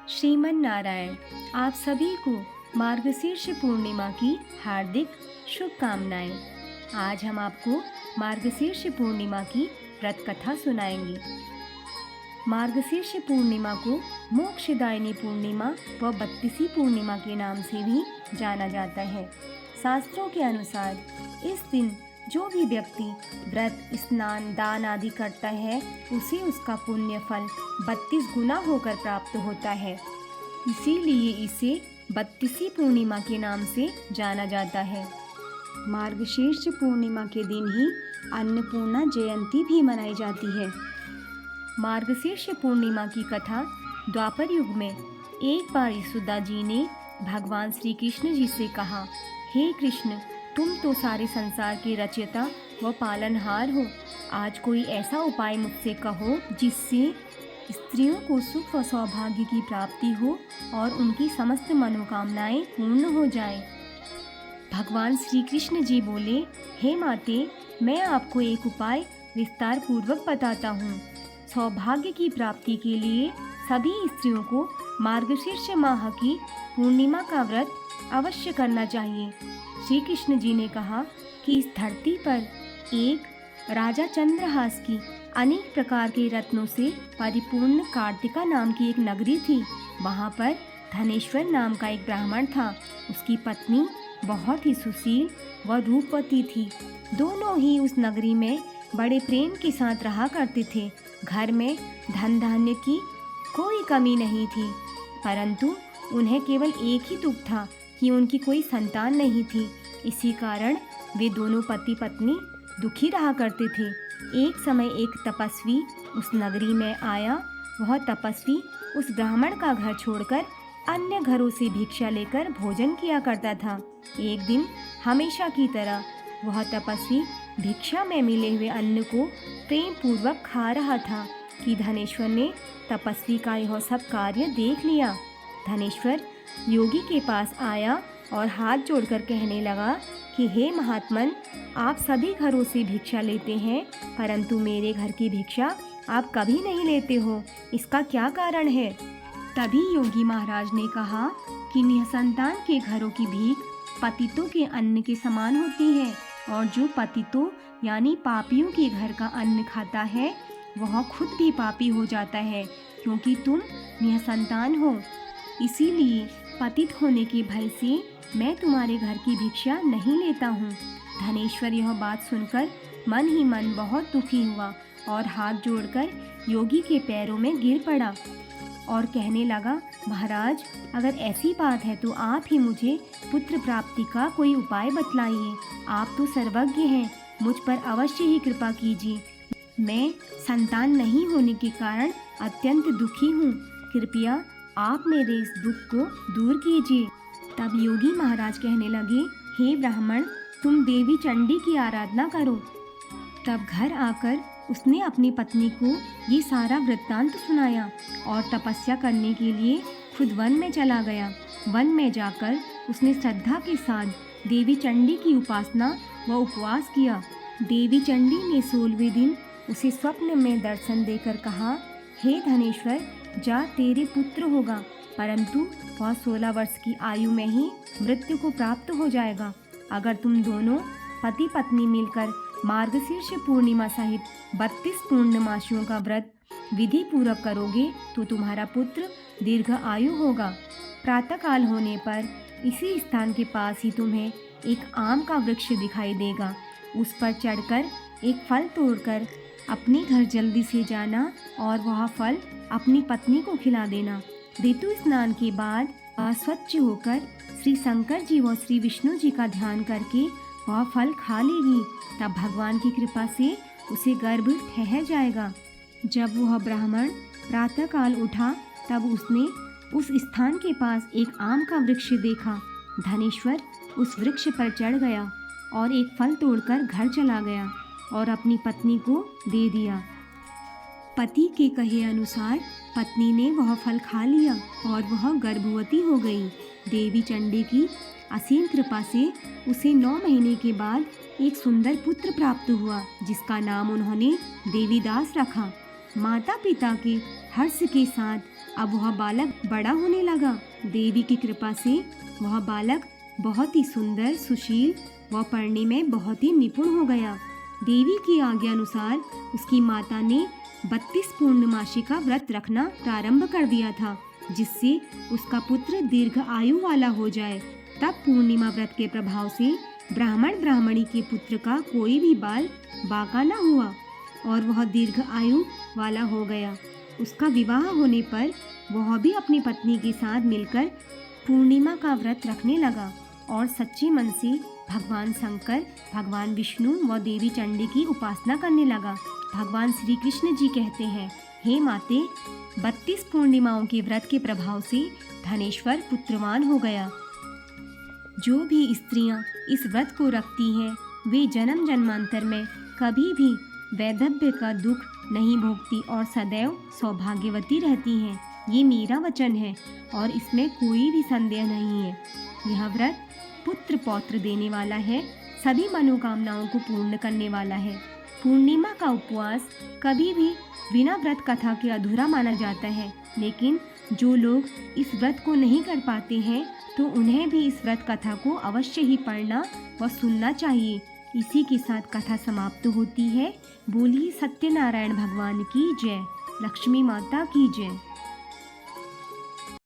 श्रीमन नारायण। आप सभी को मार्गशीर्ष पूर्णिमा की हार्दिक शुभकामनाएं। आज हम आपको मार्गशीर्ष पूर्णिमा की व्रत कथा सुनाएंगे। मार्गशीर्ष पूर्णिमा को मोक्षदायिनी पूर्णिमा व 32वीं पूर्णिमा के नाम से भी जाना जाता है। शास्त्रों के अनुसार इस दिन जो भी व्यक्ति व्रत, स्नान, दान आदि करता है उसे उसका पुण्य फल 32 गुना होकर प्राप्त होता है। इसीलिए इसे 32वीं पूर्णिमा के नाम से जाना जाता है। मार्गशीर्ष पूर्णिमा के दिन ही अन्नपूर्णा जयंती भी मनाई जाती है। मार्गशीर्ष पूर्णिमा की कथा द्वापर युग में एक बार यशोदा जी ने भगवान श्री कृष्ण जी से कहा, हे कृष्ण, तुम तो सारे संसार के रचयिता व पालनहार हो। आज कोई ऐसा उपाय मुझसे कहो जिससे स्त्रियों को सुख व सौभाग्य की प्राप्ति हो और उनकी समस्त मनोकामनाएं पूर्ण हो जाएं। भगवान श्री कृष्ण जी बोले, हे माते, मैं आपको एक उपाय विस्तार पूर्वक बताता हूँ। सौभाग्य की प्राप्ति के लिए सभी स्त्रियों को मार्गशीर्ष माह की पूर्णिमा का व्रत अवश्य करना चाहिए। श्री कृष्ण जी ने कहा कि इस धरती पर एक राजा चंद्रहास की अनेक प्रकार के रत्नों से परिपूर्ण कार्तिका नाम की एक नगरी थी। वहाँ पर धनेश्वर नाम का एक ब्राह्मण था। उसकी पत्नी बहुत ही सुशील व रूपवती थी। दोनों ही उस नगरी में बड़े प्रेम के साथ रहा करते थे। घर में धन धान्य की कोई कमी नहीं थी, परंतु उन्हें केवल एक ही दुख था कि उनकी कोई संतान नहीं थी। इसी कारण वे दोनों पति पत्नी दुखी रहा करते थे। एक समय एक तपस्वी उस नगरी में आया। वह तपस्वी उस ब्राह्मण का घर छोड़कर अन्य घरों से भिक्षा लेकर भोजन किया करता था। एक दिन हमेशा की तरह वह तपस्वी भिक्षा में मिले हुए अन्न को प्रेम पूर्वक खा रहा था कि धनेश्वर ने तपस्वी का यह सब कार्य देख लिया। धनेश्वर योगी के पास आया और हाथ जोड़कर कहने लगा कि हे महात्मन, आप सभी घरों से भिक्षा लेते हैं, परंतु मेरे घर की भिक्षा आप कभी नहीं लेते हो। इसका क्या कारण है? तभी योगी महाराज ने कहा कि निसंतान के घरों की भीख पतितों के अन्न के समान होती है, और जो पतितों यानी पापियों के घर का अन्न खाता है वह खुद भी पापी हो जाता है, क्योंकि तुम निसंतान हो। इसीलिए पतित होने के भय से मैं तुम्हारे घर की भिक्षा नहीं लेता हूँ। धनेश्वर यह बात सुनकर मन ही मन बहुत दुखी हुआ और हाथ जोड़कर योगी के पैरों में गिर पड़ा और कहने लगा, महाराज, अगर ऐसी बात है तो आप ही मुझे पुत्र प्राप्ति का कोई उपाय बतलाइए। आप तो सर्वज्ञ हैं, मुझ पर अवश्य ही कृपा कीजिए। मैं संतान नहीं होने के कारण अत्यंत दुखी हूँ। कृपया आप मेरे इस दुख को दूर कीजिए। तब योगी महाराज कहने लगे, हे ब्राह्मण, तुम देवी चंडी की आराधना करो। तब घर आकर उसने अपनी पत्नी को ये सारा वृत्तांत सुनाया और तपस्या करने के लिए खुद वन में चला गया। वन में जाकर उसने श्रद्धा के साथ देवी चंडी की उपासना व उपवास किया। देवी चंडी ने 16वें दिन उसे स्वप्न में दर्शन देकर कहा, हे धनेश्वर, जा, तेरे पुत्र होगा, परंतु वह 16 वर्ष की आयु में ही मृत्यु को प्राप्त हो जाएगा। अगर तुम दोनों पति पत्नी मिलकर मार्गशीर्ष पूर्णिमा सहित 32 पूर्णमासियों का व्रत विधि पूर्वक करोगे तो तुम्हारा पुत्र दीर्घ आयु होगा। प्रातःकाल होने पर इसी स्थान के पास ही तुम्हें एक आम का वृक्ष दिखाई देगा। उस पर चढ़कर एक फल तोड़कर अपने घर जल्दी से जाना और वह फल अपनी पत्नी को खिला देना। ऋतु स्नान के बाद स्वच्छ होकर श्री शंकर जी व श्री विष्णु जी का ध्यान करके वह फल खा लेगी। तब भगवान की कृपा से उसे गर्भ ठहर जाएगा। जब वह ब्राह्मण प्रातःकाल उठा तब उसने उस स्थान के पास एक आम का वृक्ष देखा। धनेश्वर उस वृक्ष पर चढ़ गया और एक फल तोड़कर घर चला गया और अपनी पत्नी को दे दिया। पति के कहे अनुसार पत्नी ने वह फल खा लिया और वह गर्भवती हो गई। देवी चंडी की असीम कृपा से उसे 9 महीने के बाद एक सुंदर पुत्र प्राप्त हुआ, जिसका नाम उन्होंने देवीदास रखा। माता पिता के हर्ष के साथ अब वह बालक बड़ा होने लगा। देवी की कृपा से वह बालक बहुत ही सुंदर, सुशील व पढ़ने में बहुत ही निपुण हो गया। देवी की आज्ञा अनुसार उसकी माता ने 32 पूर्णमासी का व्रत रखना प्रारंभ कर दिया था, जिससे उसका पुत्र दीर्घ आयु वाला हो जाए। तब पूर्णिमा व्रत के प्रभाव से ब्राह्मण ब्राह्मणी के पुत्र का कोई भी बाल बाका न हुआ और वह दीर्घ आयु वाला हो गया। उसका विवाह होने पर वह भी अपनी पत्नी के साथ मिलकर पूर्णिमा का व्रत रखने लगा और सच्चे मन से भगवान शंकर, भगवान विष्णु व देवी चंडी की उपासना करने लगा। भगवान श्री कृष्ण जी कहते हैं, हे माते, 32 पूर्णिमाओं के व्रत के प्रभाव से धनेश्वर पुत्रवान हो गया। जो भी स्त्रियां इस व्रत को रखती हैं, वे जन्म जन्मांतर में कभी भी वैधव्य का दुख नहीं भोगती और सदैव सौभाग्यवती रहती हैं। ये मेरा वचन है और इसमें कोई भी संदेह नहीं है। यह व्रत पुत्र पौत्र देने वाला है, सभी मनोकामनाओं को पूर्ण करने वाला है। पूर्णिमा का उपवास कभी भी बिना व्रत कथा के अधूरा माना जाता है, लेकिन जो लोग इस व्रत को नहीं कर पाते हैं तो उन्हें भी इस व्रत कथा को अवश्य ही पढ़ना व सुनना चाहिए। इसी के साथ कथा समाप्त होती है। बोलिए सत्यनारायण भगवान की जय, लक्ष्मी माता की जय।